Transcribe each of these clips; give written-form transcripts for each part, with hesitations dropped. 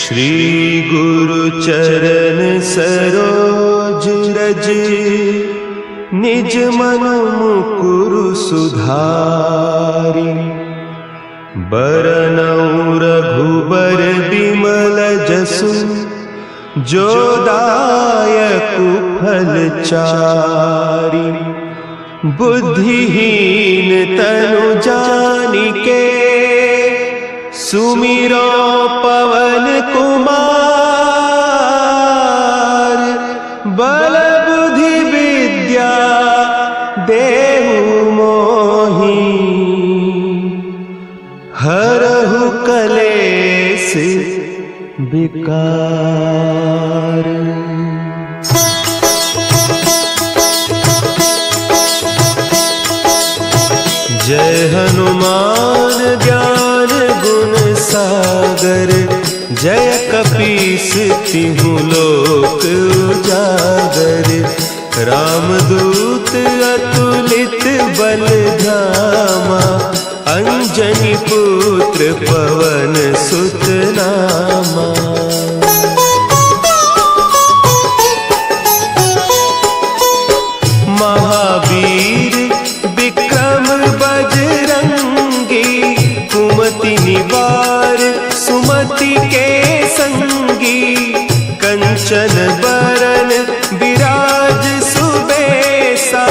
श्री गुरु चरण सरोज रज, निज मन मुकुरु सुधारि। बरनउँ रघुबर बिमल जसु, जो दायकु फल चारि। बुद्धिहीन तनु जानिके, सुमिरो पवन कुमार। बल बुद्धि विद्या देहु मोहि, हरहु कलेस विकार। जय हनुमान ज्ञान गुण सागर, जय कपीस तिहु लोक उजागर। रामदूत अतुलित बल धामा, अंजनी पुत्र पवन सुत नामा। महावीर विक्रम बजरंगी, कुमति निवार सुमति के संगी। कंचन बरन विराज सुबेसा,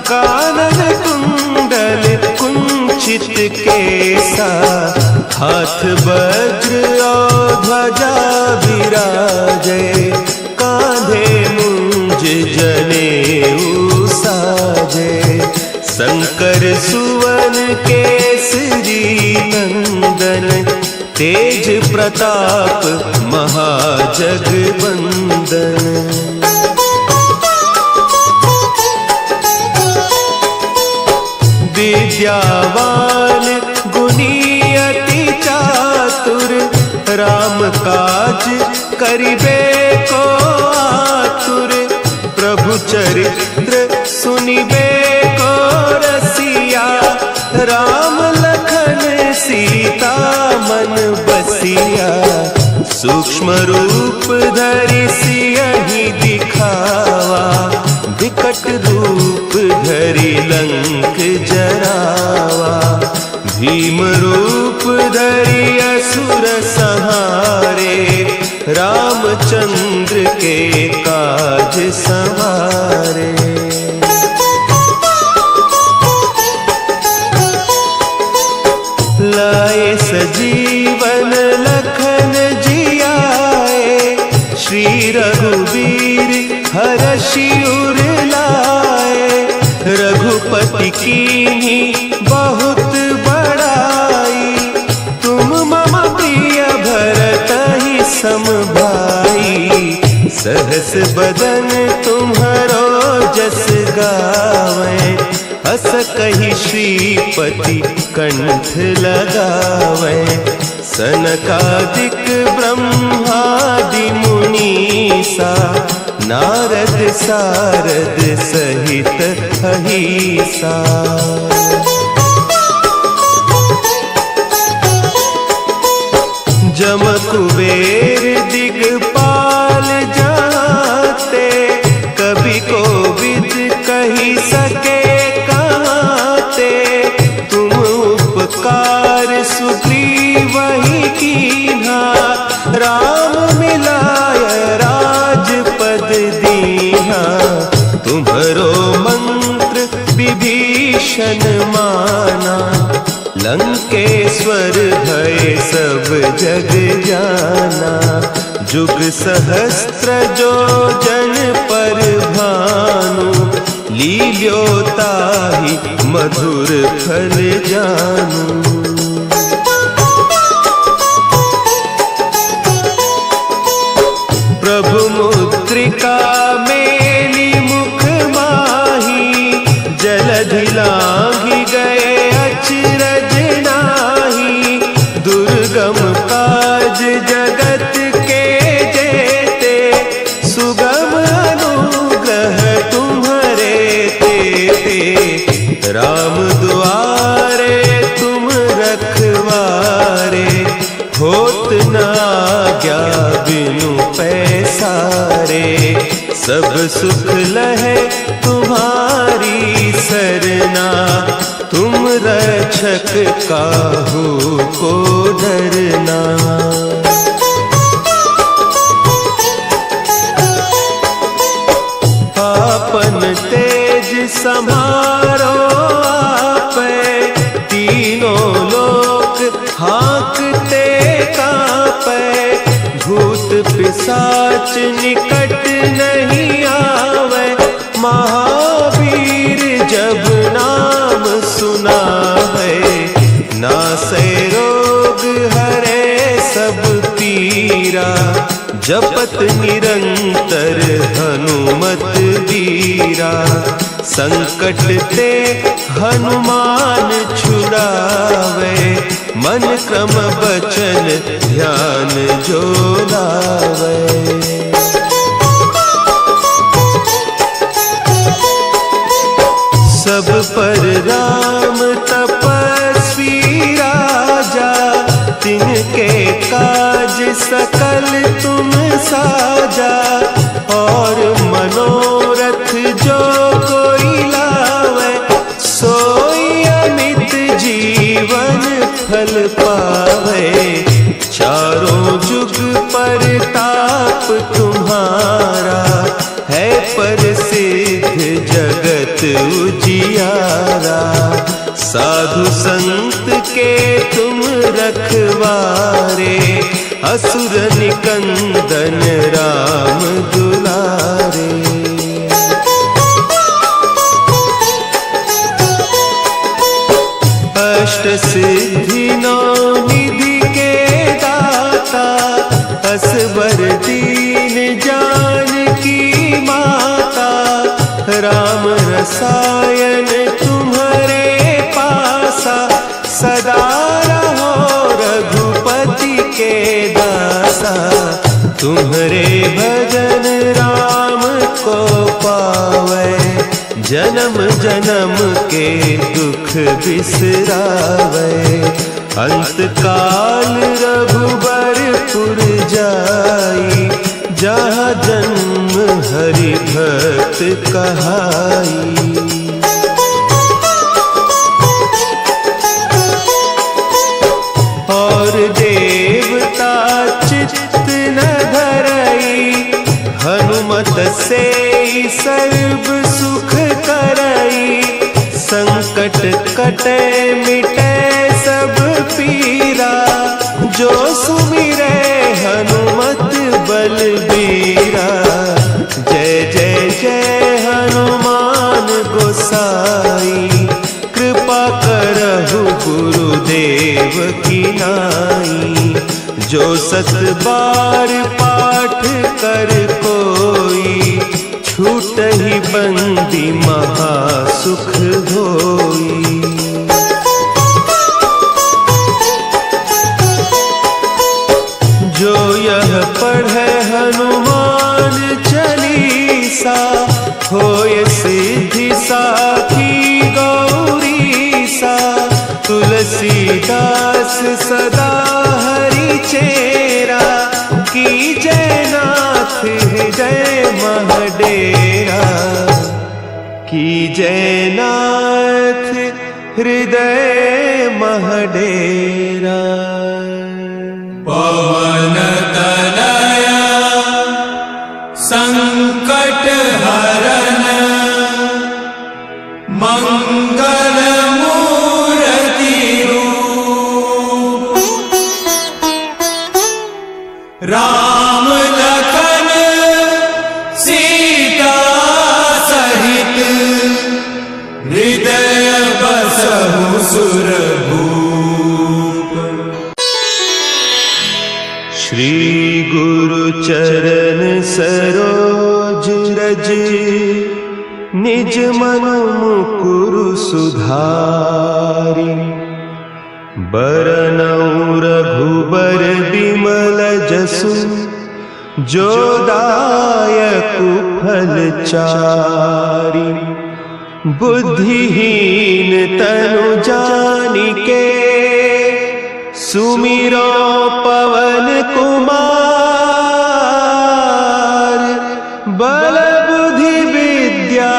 कानन कुंडल कुंचित केसा। हाथ वज्र और ध्वजा विराजे, कांधे मुंज जनेऊ साजे। शंकर सुवन केसरी नंदन, तेज प्रताप महाजगवंदन। विद्यावान गुणी अति चातुर, राम काज करिबे को आतुर। प्रभु चरित्र सुनिबे को रसिया, राम लखन सीता मन बसिया। सूक्ष्म रूप धरि सियहि दिखावा, विकट रूप धरि लंक जरावा। भीम रूप धरि असुर संहारे, रामचंद्र के काज संवारे। लाए सजीवन लखन जियाए, श्री रघुवीर हरषि उर लाए। रघुपति कीन्ही बहुत बड़ाई, तुम मम प्रिय भरतहि सम भाई। सहस बदन तुम्हरो जस गावें, अस कहि श्रीपति कंठ लगावें। सनकादिक ब्रह्मादि मुनीसा, नारद सारद सहित अहीसा। जम कुबेर दिगपाल जाते, कवि कोविद कहि सके कहते। तुम उपकार सुग्रीवहि कीन्हा, राम मिलाय राजपद दीन्हा। तुम्हरो मंत्र विभीषण माना, लंकेश्वर भय सब जग जाना। जुग सहस्त्र जो जन पर भानु, लील्योताहि मधुर फल जानू। प्रभु मुद्रिका मेली मुख माही, जलधि लांघि गए अचरज नाही। दुर्गम काज जगत के जेते, सुगम अनुग्रह तुम्हरे तेते। राम दुआरे तुम रखवारे, होत न आज्ञा बिनु पैसारे। सब सुख लहे तुम्हारी सरना, तुम रक्षक काहू को डरना। आपन तेज संभारो आपे, तीनों लोक हाँकते कांपे। भूत पिशाच निकट नहीं आवे, महावीर जब नाम सुनावे। नासै रोग हरे सब पीरा, जपत निरंतर हनुमत वीरा। संकट ते हनुमान छुड़ावे, मन क्रम बचन ध्यान जो लावे। सब पर राम तपस्वी राजा, तिनके काज सकल तुम साजा। और मनोरथ जो कोई लावे, सोई अमित जीवन फल पावे। चारों जुग परताप तुम्हारा, है प्रसिद्ध जगत उजियारा। साधु संत के तुम रखवारे, असुर निकंदन राम दुलारे। अष्ट सिद्धि नौ निधि के दाता, असवर दीन जानकी माता। राम रसायन तुम्हारे पासा, सदा रहो रघुपति के दासा। तुम्हारे भजन राम को पावे, जन्म जन्म के दुख बिसरावे। अंत काल रघुबरपुर जाई, जहाँ जन्म हरि भक्त कहाई। और देवता चित्त न धरई, हनुमत से सर्व सुख करई। संकट कटे मिटे सब पीरा, जो सुमिरे हनुमत बलबीरा। जय जय जय हनुमान गोसाई, कृपा करहु गुरुदेव की नाई। जो सत बार पाठ कर कोई, छूटहि बंदी महासुख होई। जो यह पढ़े हनुमान चालीसा, होय सिद्धि साखी गौरीसा। तुलसीदास सदा हरि चेरा, कीजय नाथ हृदय महडेरा। कीजय नाथ हृदय महडेरा। पवन तनया संकट हरन, मंगल मूर्ति रूप। राम लखन सीता सहित, हृदय बसहु सुरभूप। श्री गुरु चरण सरोज रज, निज मन मुकुरु सुधारि। बरनउँ रघुबर बिमल जसु, जो दायकु फल चारि। बुद्धिहीन तनु जानिके, सुमिरो कुमार, बल बुद्धि विद्या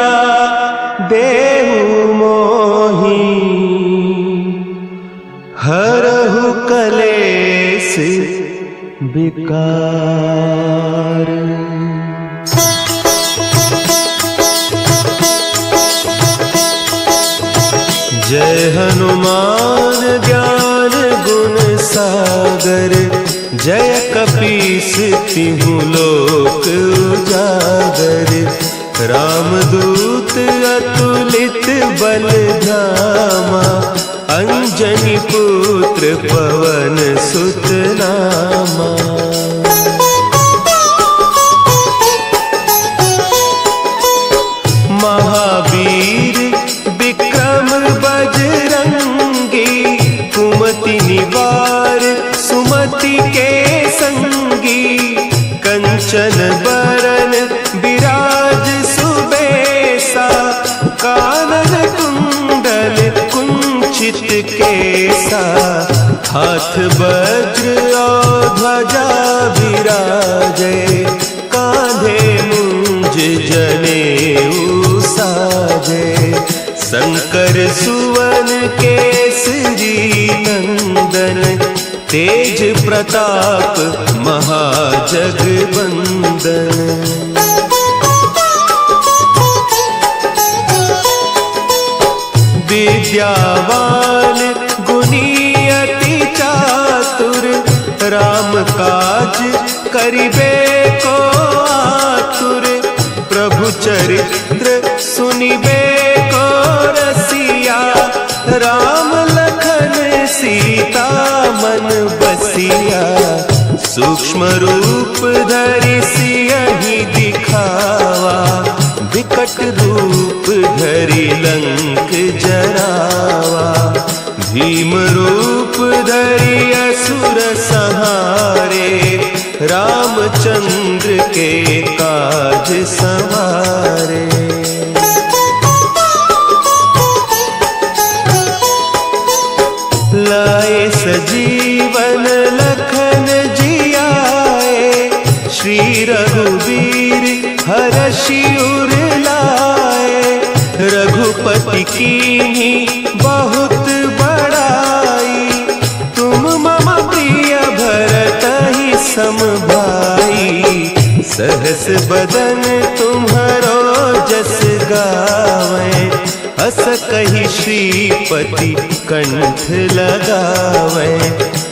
देहु मोहि, हरहु कलेस विकार। जय हनुमान ज्ञान गुण सागर, जय कपीस तिहु लोक उजागर। रामदूत अतुलित बल धामा, अंजनी पुत्र पवन सुत नामा। महावीर विक्रम बजरंगी, कुमति निवार सुमति के संगी। कंचन बरन विराज सुबेसा, कानन कुंडल कुंचित केसा। हाथ वज्र और ध्वजा विराजे, कांधे मुंज जनेऊ साजे। शंकर सुवन केसरी नंदन, तेज प्रताप महाजगवंदन। विद्यावान गुणी अति चातुर, राम काज करिबे को आतुर। प्रभु चरित्र सुनिबे को रसिया, राम लखन सीता मन बसिया। सूक्ष्म रूप धरि सियहि दिखावा, विकट रूप धरि लंक जरावा। भीम रूप धरि असुर संहारे, रामचंद्र के काज संवारे। लाए सजीवन लखन जियाए, श्री रघुवीर हरषि उर लाए। रघुपति कीन्ही बहुत बड़ाई, तुम मम प्रिय भरतहि सम भाई। सहस बदन तुम्हरो जस गावें, अस कहि श्रीपति कंठ लगावें।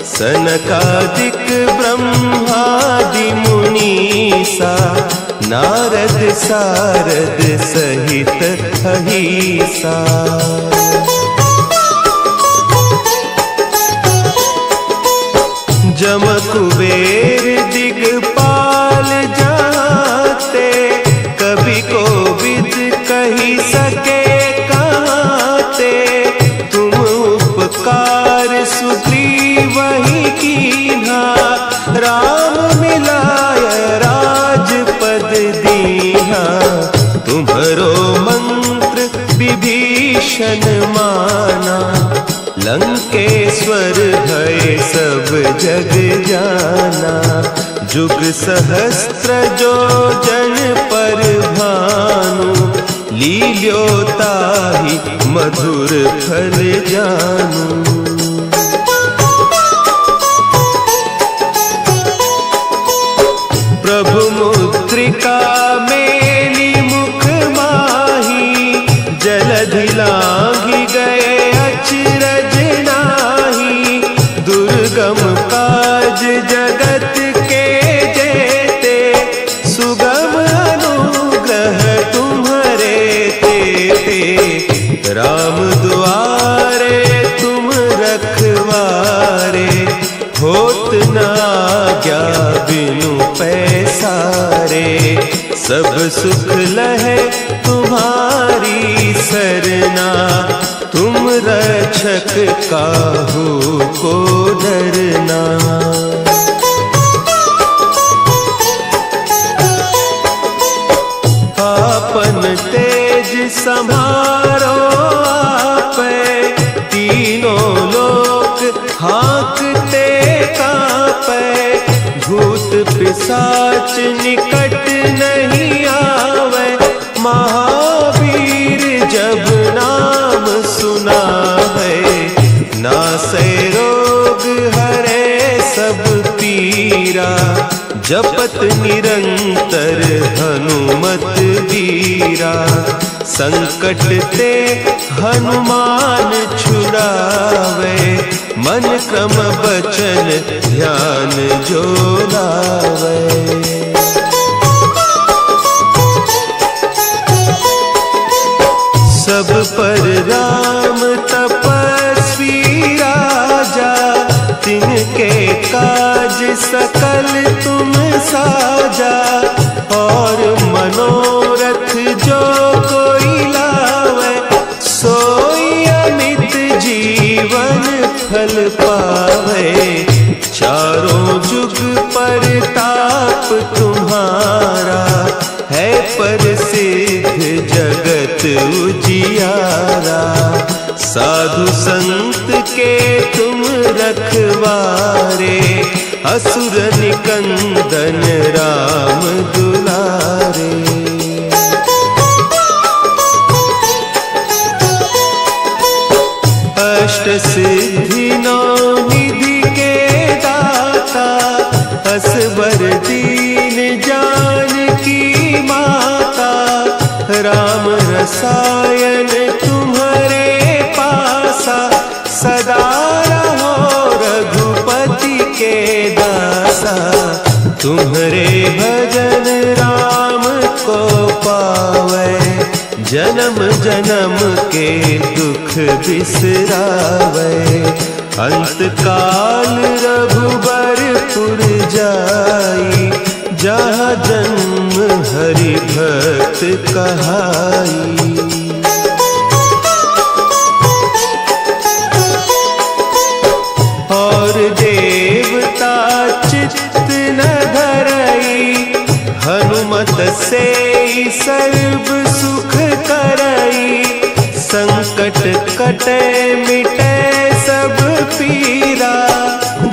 सनकादिक ब्रह्मादि मुनीसा, नारद सारद सहित अहीसा। जम कुबेर दिगपाल जाते, कवि कोविद कही सके कहते। तुम उपकार सुग्रीवहि कीन्हा, राम मिलाय राजपद दीन्हा। तुम्हरो मंत्र विभीषण माना, लंकेश्वर भय सब जग जाना। जुग सहस्त्र जो जन पर भानु, लील्योताहि मधुर फल जानू। प्रभु मुद्रिका मेली मुख माही, जलधि लांघि गए अचरज नाही। दुर्गम काज जगत के जेते, सुगम अनुग्रह तुम्हरे तेते। राम दुआरे तुम रखवारे, होत न आज्ञा बिनु पैसारे। सब सुख लहे तुम्हारी सरना, तुम रक्षक काहू को डरना। आपन तेज समारो आपे, तीनों लोक हाँकते कांपे। पिशाच निकट नहीं आवे, महावीर जब नाम सुना है। नासै रोग हरे सब पीरा, जपत निरंतर हनुमत वीरा। संकट ते हनुमान छुड़ावे, मन क्रम बचन ध्यान जो लावे। सब पर राम तपस्वी राजा, तिनके काज सकल तुम साजा। और मनोरथ जो कोई लावे, सोई अमित जीवन फल पावे। चारों जुग परताप तुम्हारा, है प्रसिद्ध जगत उजियारा। साधु संत के तुम रखवारे, असुर निकंदन राम दुलारे। अष्ट सिद्धि नौ निधि के दाता, असवर दीन जानकी माता। राम रसायन तुम्हारे पासा, सदा रहो रघुपति के दासा। तुम्हारे भजन राम को पावे, जन्म जन्म के दुख बिसरावे। अंत काल रघुबरपुर जाई, जहाँ जन्म हरि भक्त कहाई। और देवता चित्त न धरई, हनुमत से सर्व सुख करई। संकट कटे मिटे सब पीरा,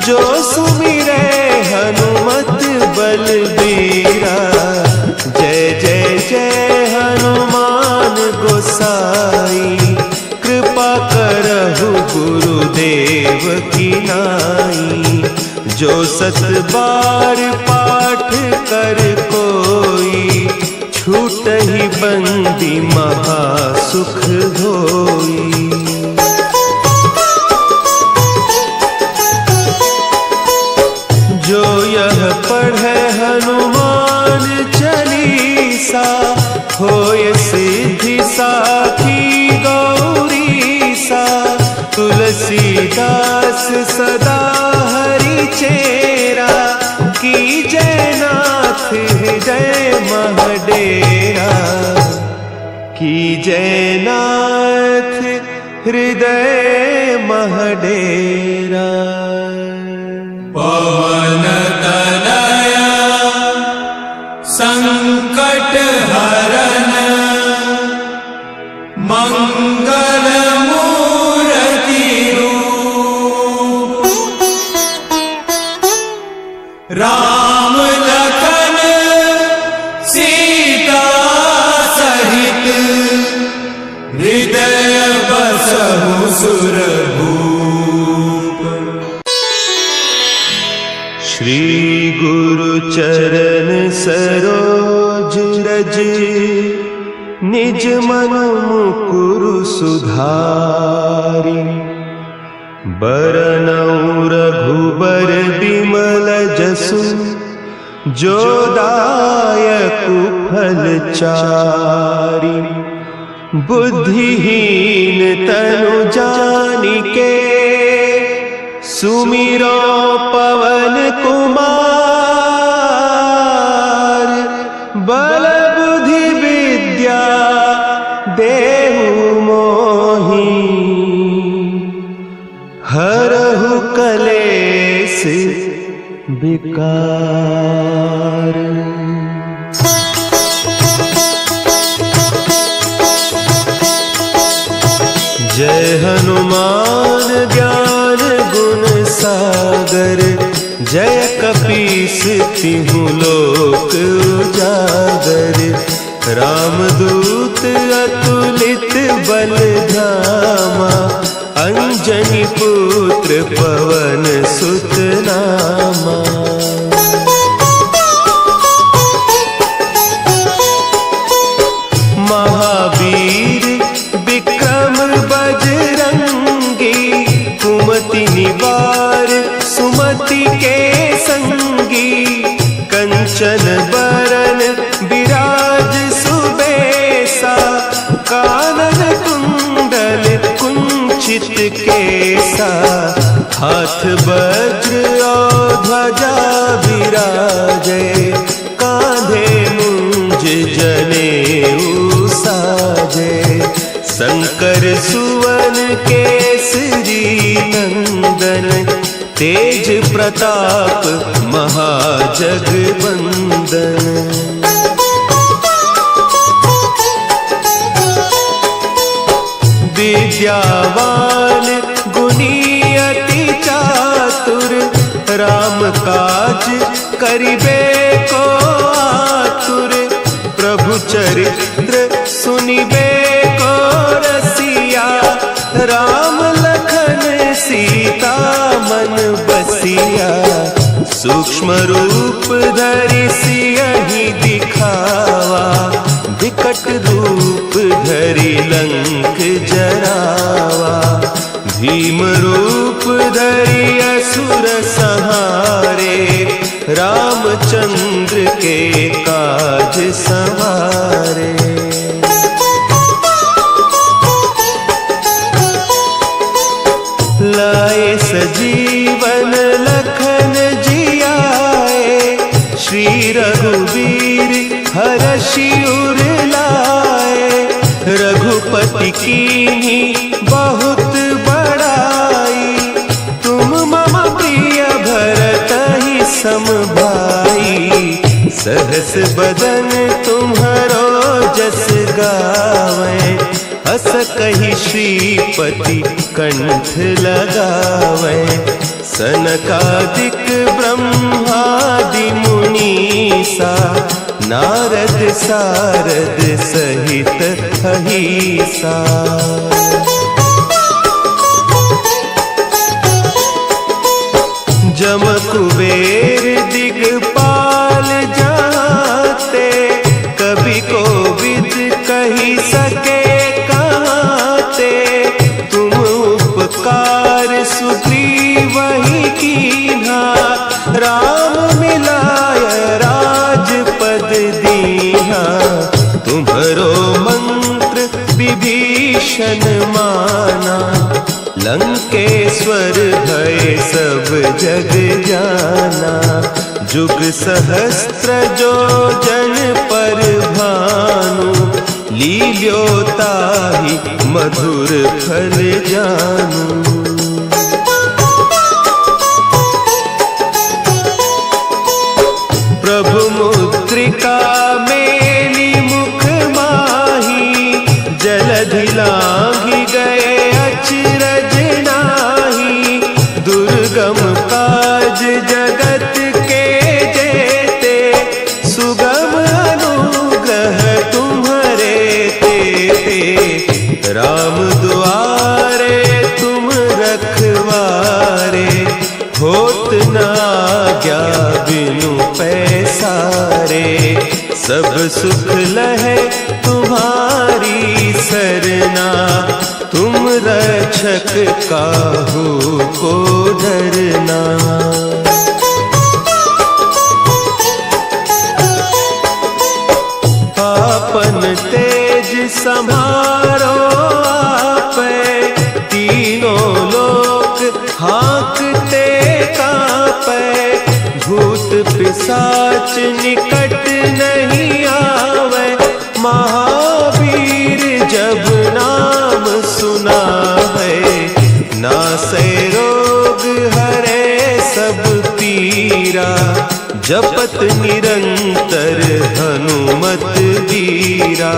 जो सुमिरे हनुमत बलबीरा। जय जय जय हनुमान गोसाई, कृपा करहु गुरुदेव की नाई। जो सत बार पाठ कर कोई, छूटहि बंदी महा सुख होई। जो यह पढ़े हनुमान चालीसा, होय सिद्धि साखी गौरीसा। तुलसीदास सदा हरि चेरा, की जयनाथ हृदय महडेरा। की जयनाथ हृदय महडेरा। पवन तनया संकट हरन, मंगल मूर्ति रूप। राम लखन सीता सहित, हृदय बसहु सुरभूप। श्री गुरु चरण सरोज रज, निज मन मुकुरु सुधारि। बरनउँ रघुबर बिमल जसु, जो दायकु फल चारि। बुद्धिहीन तनु जानिके, सुमिरो पवन कुमार। बल बुद्धि विद्या देहु मोहि, हरहु कलेस विकार। जय हनुमान ज्ञान गुण सागर, जय कपीस तिहु लोक उजागर, रामदूत अतुलित बल धामा, अंजनी पुत्र पवन सुत नामा। महावीर विक्रम बजरंगी, कुमति निवार सुमति के संगी, कंचन बरन विराज सुबेसा, कानन कुंडल कुंचित केसा, हाथ वज्र और ध्वजा विराजे, कांधे मुंज जनेऊ साजे, शंकर सुवन केसरी नंदन, तेज प्रताप महाजगवंदन। विद्यावान गुणी अति चातुर, राम काज करिबे को आतुर, प्रभु चरित्र सुनिबे को रसिया, राम लखन सीता मन बसिया, सूक्ष्म रूप धरि सियहि दिखावा, विकट रूप धरि लंक जरावा, भीम रूप धरि असुर संहारे, रामचंद्र के काज संवारे। लाए सजीवन लखन जियाए, श्री रघुवीर हरषि उर लाए, रघुपति कीन्ही बहुत बड़ाई, तुम मम प्रिय भरतहि सम भाई, सहस बदन तुम्हरो जस गावें, हस कहि श्रीपति कंठ लगावें, सनकादिक ब्रह्मादि मुनीसा, नारद सारद सहित अहीसा। जम कुबेर दिगपाल जाते, कवि कोविद कही सके कहते, तुम उपकार सुग्रीवहि कीन्हा, राम मिलाय राजपद दीन्हा, तुम्हरो मंत्र विभीषण माना, लंकेश्वर भय सब जग जाना, जुग सहस्त्र जो जन पर भानु, लील्योताहि मधुर फल जानू। प्रभु मुद्रिका मेली मुख माही, जलधि लांघि गए अचरज नाही, दुर्गम काज जगत के जेते, सुगम अनुग्रह तुम्हरे तेते, राम दुआरे तुम रखवारे, होत न आज्ञा बिनु पैसारे, सब सुख लहे तुम्हारी सरना, तुम रक्षक काहू को डरना। आपन तेज समारो आपै, तीनों लोक हाँकते कांपै, भूत पिशाच निकट नहीं आवे, महावीर जब नाम सुना है, नासै रोग हरे सब पीरा, जपत निरंतर हनुमत वीरा,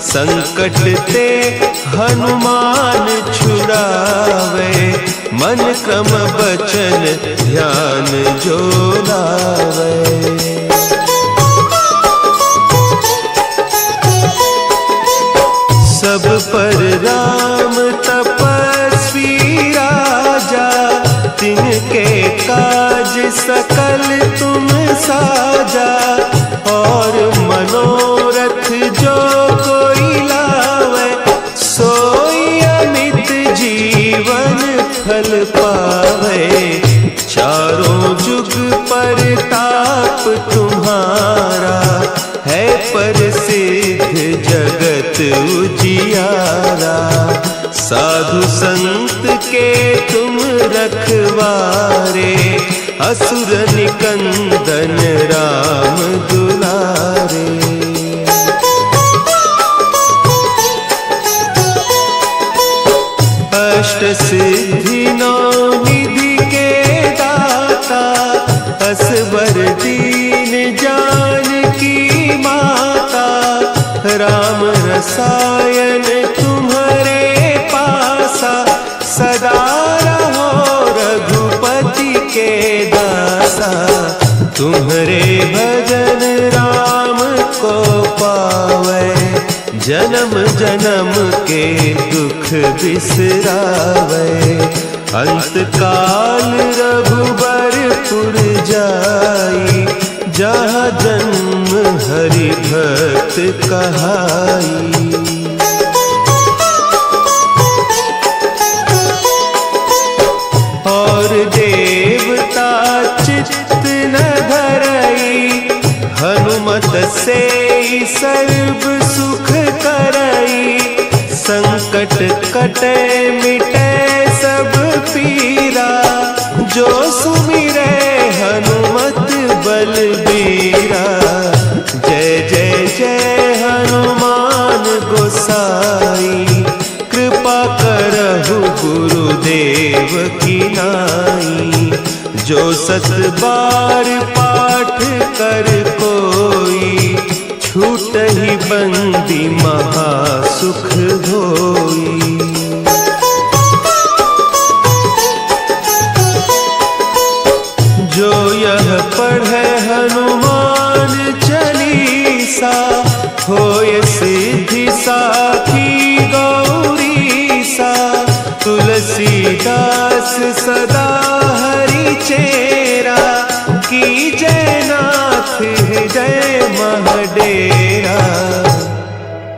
संकट ते हनुमान छुड़ावे, मन क्रम बचन ध्यान जो लावे। सब पर राम तपस्वी राजा, तिनके काज सकल तुम साजा। और मनोरथ जो कोई लावे, सोई अमित जीवन फल पावे। चारों जुग पर ताप तुम्हारा, है प्रसिद्ध जगत उजियारा। साधु संत के तुम रखवारे, असुर निकंदन राम दुलारे। अष्ट सिद्धि नौ निधि के दाता, असवर दीन जानकी माता। राम रसायन तुम्हारे पासा, सदा रहो रघुपति के दासा। तुम्हारे भजन राम को पावे, जन्म जन्म के दुख बिसरावे। अंत काल रघुबरपुर जाई, जहाँ जन्म हरि भक्त कहाई। और देवता चित्त न धरई, हनुमत से सर्व सुख करई। संकट कटे मिटे सब पीरा, जो सुमिरे हनुमत बलबीरा। जय जय जय हनुमान गोसाई, कृपा करहु गुरुदेव की नाई। जो सत बार पाठ कर कोई, छूटहि बंदी महासुख होई। जो यह पढ़े हनुमान चालीसा, होय सिद्धि साखी गौरीसा। तुलसीदास सदा हरि चेरा, की जयनाथ हृदय महडेरा।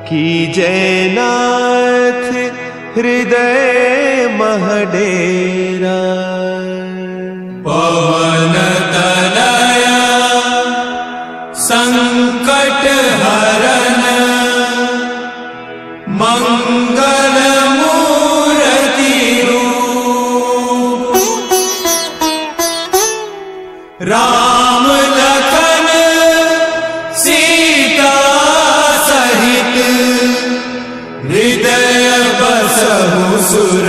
की जयनाथ हृदय महडेरा। पवन तनया संकट हरन, मंगल मूर्ति रूप। राम लखन सीता सहित, हृदय बसहु सुर